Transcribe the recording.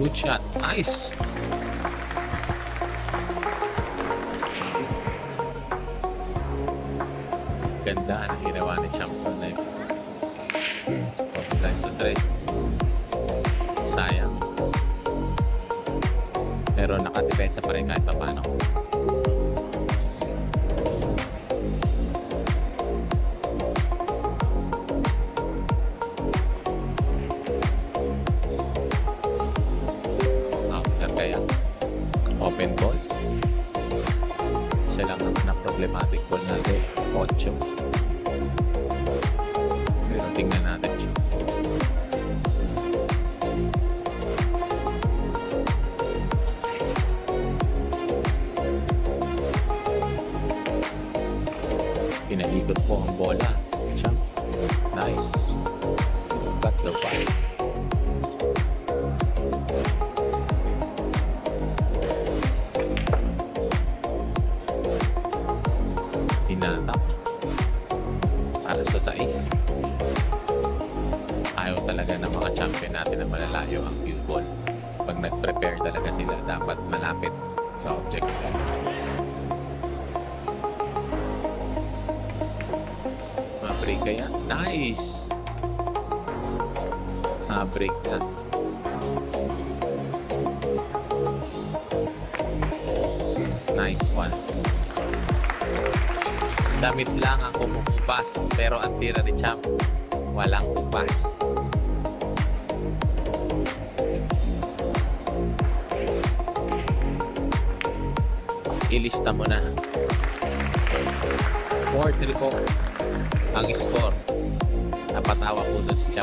Good shot. Nice. Ganda ang ginawa ni Champion na yun. Nice to try. Sayang. Pero nakadepensa pa rin kahit pa paano. Kaya open ball. Isa lang naman ang problematic ball natin. 8. Pero tingnan natin siya. Pinaikot po ang bola. Champ. Nice. Got the fight. Hinatap para sa 6. Ayaw talaga ng mga champion natin na malalayo ang cue ball. Pag nag-prepare talaga sila, dapat malapit sa object. Ma-break kaya? Nice! Ma-break na. Nice one. Damit lang ang kumukupas, pero ang tira ni Champ, walang kupas. Ilista mo na. 4-3-4 ang score. Napatawa po doon si Champ.